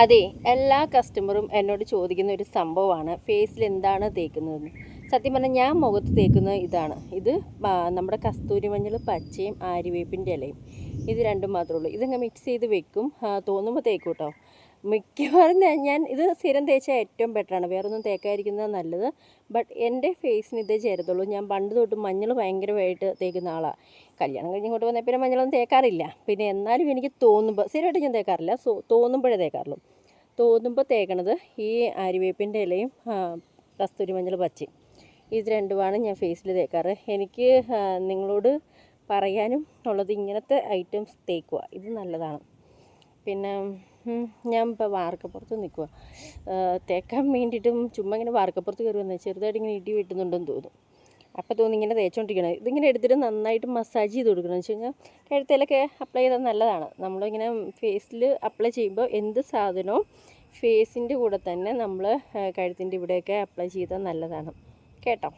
അതെ, എല്ലാ കസ്റ്റമറും എന്നോട് ചോദിക്കുന്ന ഒരു സംഭവമാണ് ഫേസിൽ എന്താണ് തേക്കുന്നതെന്ന്. സത്യം പറഞ്ഞാൽ ഞാൻ മുഖത്ത് തേക്കുന്നത് ഇതാണ്. ഇത് നമ്മുടെ കസ്തൂരി മഞ്ഞൾ പച്ചയും ആര്യവേപ്പിൻ്റെ ഇലയും, ഇത് രണ്ടും മാത്രമേ ഉള്ളൂ. ഇതങ്ങ് മിക്സ് ചെയ്ത് വെക്കും, തോന്നുമ്പോൾ തേക്കും കേട്ടോ. മിക്കവാറും ഞാൻ ഇത് സ്ഥിരം തേച്ചാൽ ഏറ്റവും ബെറ്ററാണ്, വേറൊന്നും തേക്കാതിരിക്കുന്നത് നല്ലത്. ബട്ട് എൻ്റെ ഫേസിന് ഇതേ ചേരത്തുള്ളൂ. ഞാൻ പണ്ട് തൊട്ട് മഞ്ഞൾ ഭയങ്കരമായിട്ട് തേക്കുന്ന ആളാണ്. കല്യാണം കഴിഞ്ഞ് ഇങ്ങോട്ട് വന്നപ്പോൾ പിന്നെ മഞ്ഞളൊന്നും തേക്കാറില്ല. പിന്നെ എന്നാലും എനിക്ക് തോന്നുമ്പോൾ, സ്ഥിരമായിട്ട് ഞാൻ തേക്കാറില്ല, തോന്നുമ്പോഴേ തേക്കാറുള്ളൂ. തോന്നുമ്പോൾ തേക്കണത് ഈ ആര്യവേപ്പിൻ്റെ ഇലയും കസ്തൂരി മഞ്ഞൾ പച്ചയും, ഇത് രണ്ടുമാണ് ഞാൻ ഫേസിൽ തേക്കാറ്. എനിക്ക് നിങ്ങളോട് പറയാനും ഉള്ളത് ഇങ്ങനത്തെ ഐറ്റംസ് തേക്കുക, ഇത് നല്ലതാണ്. പിന്നെ ഞാൻ ഇപ്പോൾ വാർക്കപ്പുറത്ത് നിൽക്കുക, തേക്കാൻ വേണ്ടിയിട്ടും ചുമ്മാ ഇങ്ങനെ വാർക്കപ്പുറത്ത് കയറി വന്നത് ചെറുതായിട്ട് ഇങ്ങനെ ഇടി വെട്ടുന്നുണ്ടെന്ന് തോന്നും. അപ്പോൾ തോന്നി ഇങ്ങനെ തേച്ചുകൊണ്ടിരിക്കണം. ഇതിങ്ങനെ എടുത്തിട്ട് നന്നായിട്ട് മസാജ് ചെയ്ത് കൊടുക്കണം. എന്ന് വെച്ച് കഴിഞ്ഞാൽ കഴുത്തിലൊക്കെ അപ്ലൈ ചെയ്താൽ നല്ലതാണ്. നമ്മളിങ്ങനെ ഫേസിൽ അപ്ലൈ ചെയ്യുമ്പോൾ എന്ത് സാധനവും ഫേസിൻ്റെ കൂടെ തന്നെ നമ്മൾ കഴുത്തിൻ്റെ ഇവിടെയൊക്കെ അപ്ലൈ ചെയ്താൽ നല്ലതാണ് കേട്ടോ.